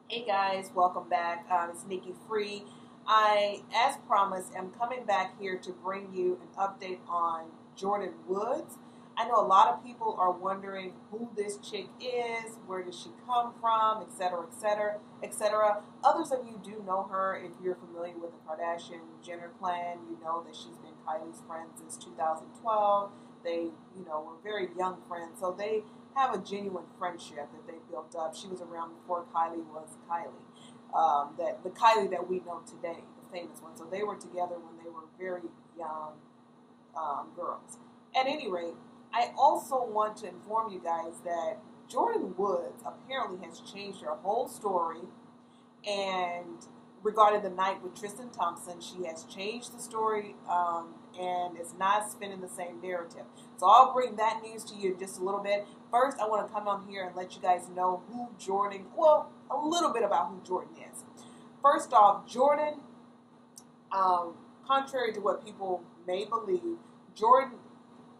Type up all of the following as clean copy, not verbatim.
Hey guys, welcome back. It's Nikki Free. As promised, am coming back here to bring you an update on Jordyn Woods. I know a lot of people are wondering who this chick is, where does she come from, etc., etc., etc. Others of you do know her. If you're familiar with the Kardashian Jenner clan, you know that she's been Kylie's friend since 2012. They, were very young friends, so they have a genuine friendship that they built up. She was around before Kylie was Kylie. That the Kylie that we know today, the famous one. So they were together when they were very young girls. At any rate, I also want to inform you guys that Jordyn Woods apparently has changed her whole story and regarding the night with Tristan Thompson, she has changed the story and is not spinning the same narrative. So I'll bring that news to you in just a little bit. First, I want to come on here and let you guys know who Jordyn, well, a little bit about who Jordyn is. First off, Jordyn, contrary to what people may believe, Jordyn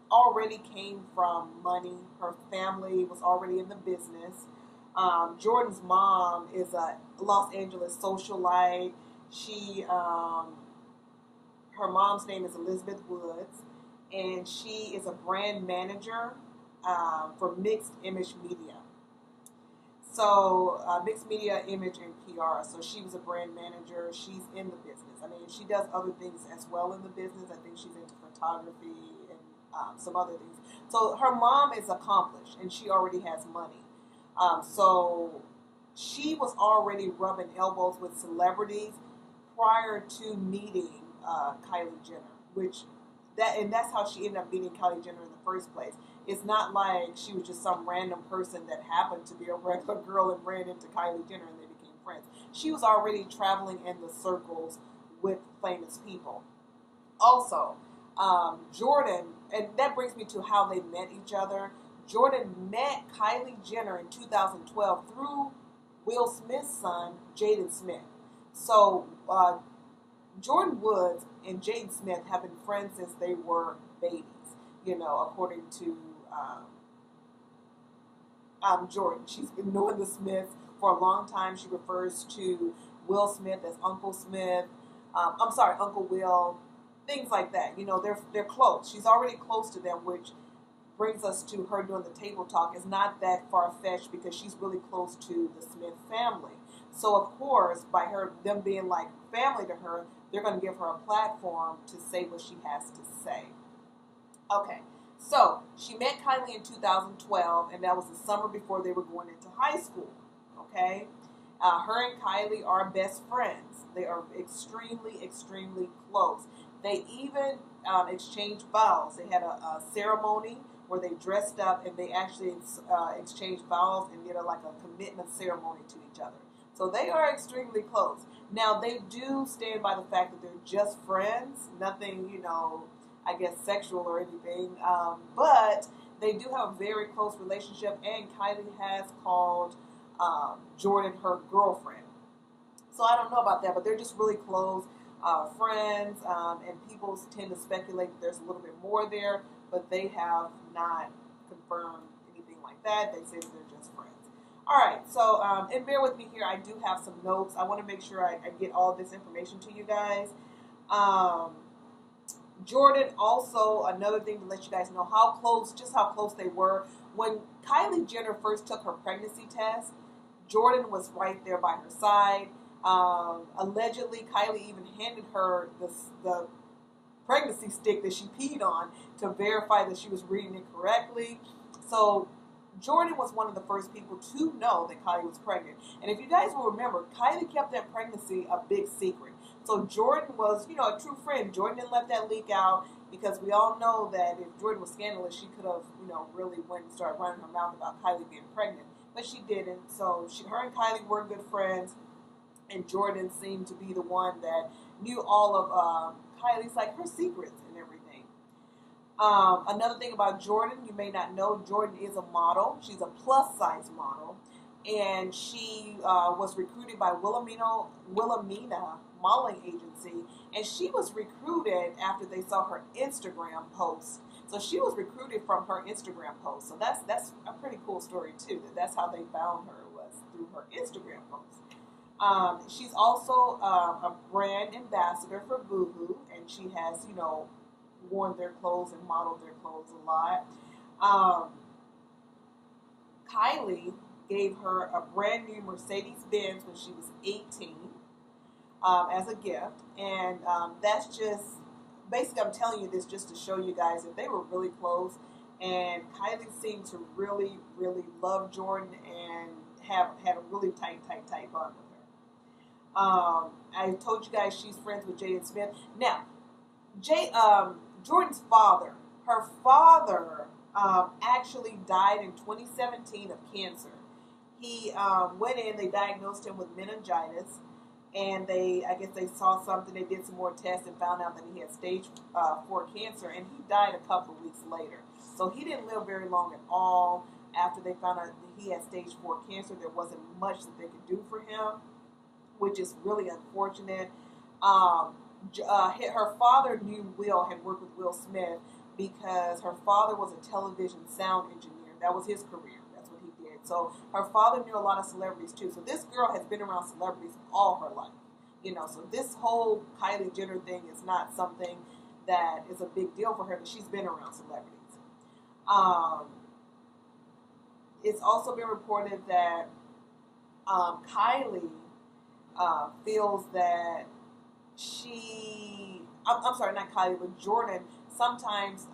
already came from money. Her family was already in the business. Jordyn's mom is a Los Angeles socialite. Her mom's name is Elizabeth Woods, and she is a brand manager for Mixed Image Media. So Mixed Media, Image, and PR. So she was a brand manager. She's in the business. I mean, she does other things as well in the business. I think she's into photography and some other things. So her mom is accomplished, and she already has money. So she was already rubbing elbows with celebrities prior to meeting Kylie Jenner, and that's how she ended up meeting Kylie Jenner in the first place. It's not like she was just some random person that happened to be a regular girl and ran into Kylie Jenner and they became friends. She was already traveling in the circles with famous people. Also, Jordyn, and that brings me to how they met each other. Jordyn met Kylie Jenner in 2012 through Will Smith's son, Jaden Smith. So, Jordyn Woods and Jaden Smith have been friends since they were babies, according to Jordyn. She's been knowing the Smiths for a long time. She refers to Will Smith as Uncle Smith. Uncle Will, things like that. They're close. She's already close to them, which brings us to her doing the table talk. Is not that far-fetched because she's really close to the Smith family. So of course, by them being like family to her, they're going to give her a platform to say what she has to say. Okay, so she met Kylie in 2012, and that was the summer before they were going into high school. Okay, her and Kylie are best friends. They are extremely, extremely close. They even exchanged vows. They had a ceremony where they dressed up and they actually exchanged vows and did like a commitment ceremony to each other. So they are extremely close. Now, they do stand by the fact that they're just friends, nothing, I guess sexual or anything, but they do have a very close relationship, and Kylie has called Jordyn her girlfriend. So I don't know about that, but they're just really close friends, and people tend to speculate that there's a little bit more there, but they have not confirmed anything like that. They say that they're just friends. All right, so, and bear with me here. I do have some notes. I want to make sure I get all this information to you guys. Jordyn also, another thing to let you guys know how close they were. When Kylie Jenner first took her pregnancy test, Jordyn was right there by her side. Allegedly, Kylie even handed her the pregnancy stick that she peed on to verify that she was reading it correctly. So Jordyn was one of the first people to know that Kylie was pregnant. And if you guys will remember, Kylie kept that pregnancy a big secret. So Jordyn was, a true friend. Jordyn didn't let that leak out because we all know that if Jordyn was scandalous, she could have, really went and started running her mouth about Kylie being pregnant. But she didn't. So her and Kylie were good friends. And Jordyn seemed to be the one that knew all of Kylie's, like, her secrets and everything. Another thing about Jordyn, you may not know, Jordyn is a model. She's a plus-size model. And she was recruited by Wilhelmina Modeling Agency. And she was recruited after they saw her Instagram post. So she was recruited from her Instagram post. So that's a pretty cool story, too. That's how they found her, was through her Instagram post. She's also a brand ambassador for Boohoo, and she has, worn their clothes and modeled their clothes a lot. Um, Kylie gave her a brand new Mercedes Benz when she was 18 as a gift, and that's just basically, I'm telling you this just to show you guys that they were really close, and Kylie seemed to really, really love Jordyn and have had a really tight bond with her. I told you guys she's friends with Jaden Smith. Now, Jordyn's father, her father actually died in 2017 of cancer. He went in, they diagnosed him with meningitis, and I guess they saw something, they did some more tests and found out that he had stage 4 cancer, and he died a couple of weeks later. So he didn't live very long at all. After they found out that he had stage 4 cancer, there wasn't much that they could do for him, which is really unfortunate. Her father knew Will, had worked with Will Smith, because her father was a television sound engineer. That was his career. That's what he did. So her father knew a lot of celebrities too. So this girl has been around celebrities all her life. So this whole Kylie Jenner thing is not something that is a big deal for her, but she's been around celebrities. It's also been reported that Kylie feels that I'm sorry, not Kylie, but Jordyn, sometimes,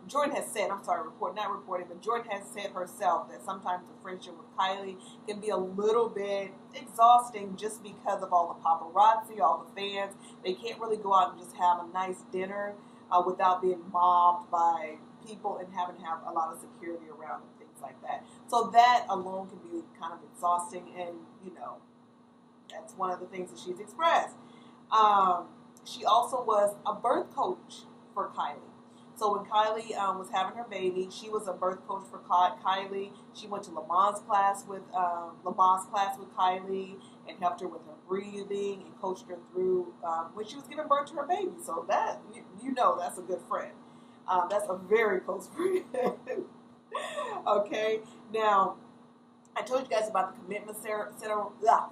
Jordyn has said, but Jordyn has said herself that sometimes the friendship with Kylie can be a little bit exhausting just because of all the paparazzi, all the fans. They can't really go out and just have a nice dinner without being mobbed by people and having to have a lot of security around and things like that. So that alone can be kind of exhausting, and, that's one of the things that she's expressed. She also was a birth coach for Kylie. So when Kylie was having her baby, she was a birth coach for Kylie. She went to Lamont's class with Kylie and helped her with her breathing and coached her through when she was giving birth to her baby. So that that's a good friend. That's a very close friend. Okay, now, I told you guys about the commitment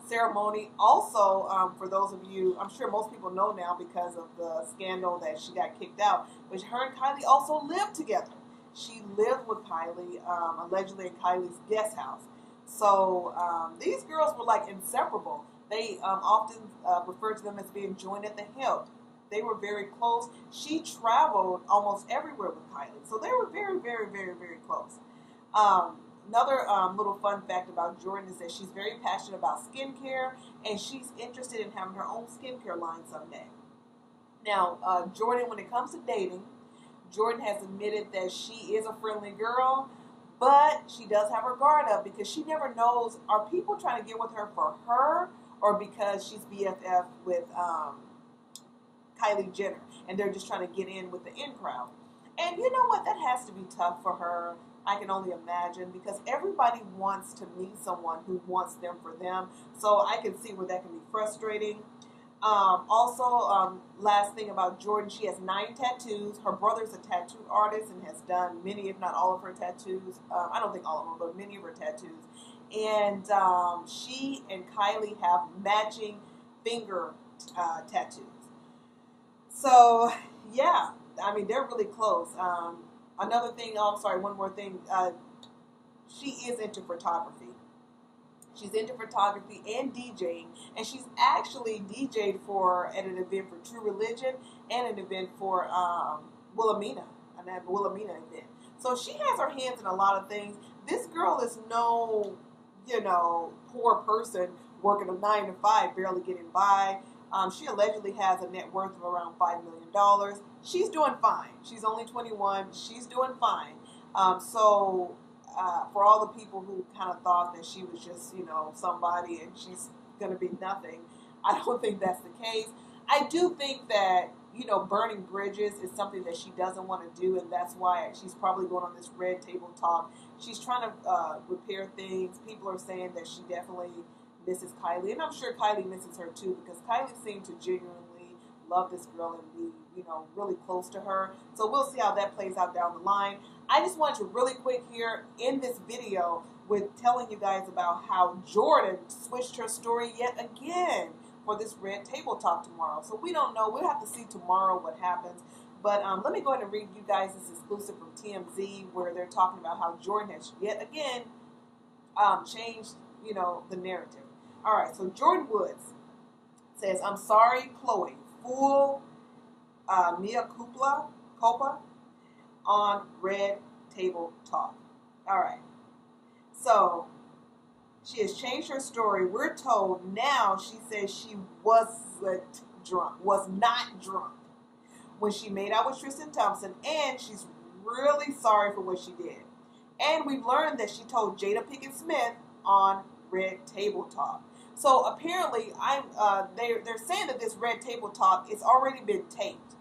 ceremony. Also, for those of you, I'm sure most people know now because of the scandal that she got kicked out, but her and Kylie also lived together. She lived with Kylie, allegedly in Kylie's guest house. So these girls were like inseparable. They often referred to them as being joined at the hip. They were very close. She traveled almost everywhere with Kylie. So they were very, very, very, very close. Another little fun fact about Jordyn is that she's very passionate about skincare, and she's interested in having her own skincare line someday. Now, Jordyn, when it comes to dating, Jordyn has admitted that she is a friendly girl, but she does have her guard up because she never knows, are people trying to get with her for her or because she's BFF with Kylie Jenner, and they're just trying to get in with the in crowd. And you know what? That has to be tough for her. I can only imagine, because everybody wants to meet someone who wants them for them. So I can see where that can be frustrating. Also, last thing about Jordyn, she has 9 tattoos. Her brother's a tattoo artist and has done many, if not all of her tattoos. I don't think all of them, but many of her tattoos. And she and Kylie have matching finger tattoos. So, yeah, I mean, they're really close. Another thing, one more thing. She is into photography. She's into photography and DJing, and she's actually DJ'd at an event for True Religion and an event for Wilhelmina, event. So she has her hands in a lot of things. This girl is no, poor person working a 9 to 5, barely getting by. She allegedly has a net worth of around $5 million. She's doing fine. She's only 21. She's doing fine. For all the people who kind of thought that she was just, somebody and she's going to be nothing, I don't think that's the case. I do think that, burning bridges is something that she doesn't want to do, and that's why she's probably going on this red table talk. She's trying to repair things. People are saying that she definitely misses Kylie, and I'm sure Kylie misses her too, because Kylie seemed to genuinely love this girl and be, you know, really close to her. So we'll see how that plays out down the line. I just wanted to really quick here in this video with telling you guys about how Jordyn switched her story yet again for this Red Table Talk tomorrow. So we don't know. We'll have to see tomorrow what happens. But let me go ahead and read you guys this exclusive from TMZ where they're talking about how Jordyn has yet again changed, you know, the narrative. All right, so Jordyn Woods says, "I'm sorry, Chloe. Full mea culpa on Red Table Talk." All right. So she has changed her story. We're told now she says she was not drunk when she made out with Tristan Thompson, and she's really sorry for what she did. And we've learned that she told Jada Pinkett Smith on Red Table Talk. So apparently, they're saying that this Red Table Talk it's already been taped.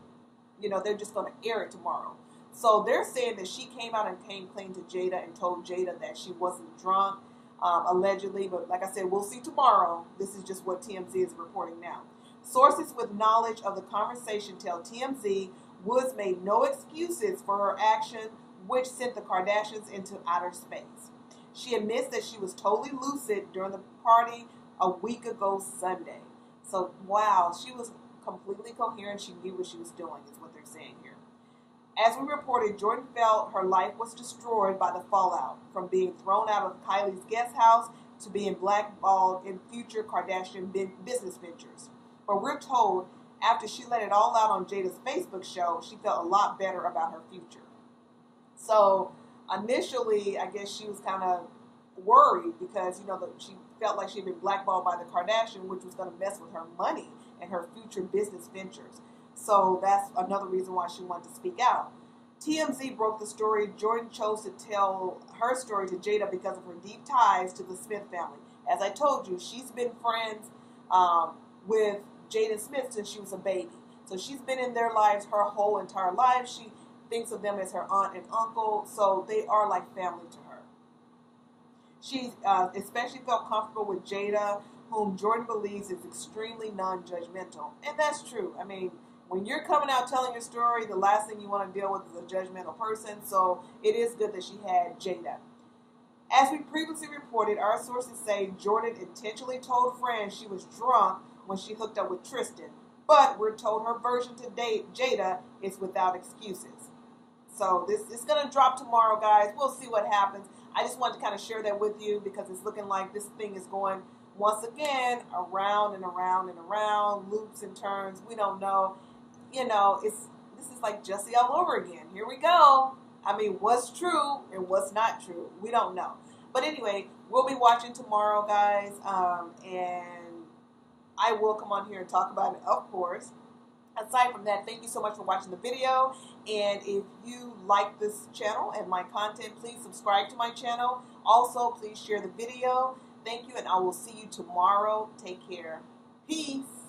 You know, they're just going to air it tomorrow. So they're saying that she came out and came clean to Jada and told Jada that she wasn't drunk, allegedly. But like I said, we'll see tomorrow. This is just what TMZ is reporting now. Sources with knowledge of the conversation tell TMZ Woods made no excuses for her action, which sent the Kardashians into outer space. She admits that she was totally lucid during the party a week ago Sunday. So, wow, she was completely coherent. She knew what she was doing, is what they're saying here. As we reported, Jordyn felt her life was destroyed by the fallout, from being thrown out of Kylie's guest house to being blackballed in future Kardashian business ventures. But we're told after she let it all out on Jada's Facebook show, she felt a lot better about her future. So initially, I guess she was kind of worried because, you know, she felt like she'd been blackballed by the Kardashian, which was going to mess with her money and her future business ventures. So that's another reason why she wanted to speak out. TMZ broke the story. Jordyn chose to tell her story to Jada because of her deep ties to the Smith family. As I told you, she's been friends with Jada Smith since she was a baby. So she's been in their lives her whole entire life. She thinks of them as her aunt and uncle, so they are like family to her. She especially felt comfortable with Jada, whom Jordyn believes is extremely non-judgmental. And that's true. I mean, when you're coming out telling your story, the last thing you want to deal with is a judgmental person, so it is good that she had Jada. As we previously reported, our sources say Jordyn intentionally told friends she was drunk when she hooked up with Tristan, but we're told her version to date, Jada, is without excuses. So this is going to drop tomorrow, guys. We'll see what happens. I just wanted to kind of share that with you because it's looking like this thing is going, once again, around and around and around, loops and turns. We don't know. You know, this is like Jesse all over again. Here we go. I mean, what's true and what's not true? We don't know. But anyway, we'll be watching tomorrow, guys. And I will come on here and talk about it, of course. Aside from that, thank you so much for watching the video. And if you like this channel and my content, please subscribe to my channel. Also, please share the video. Thank you, and I will see you tomorrow. Take care. Peace.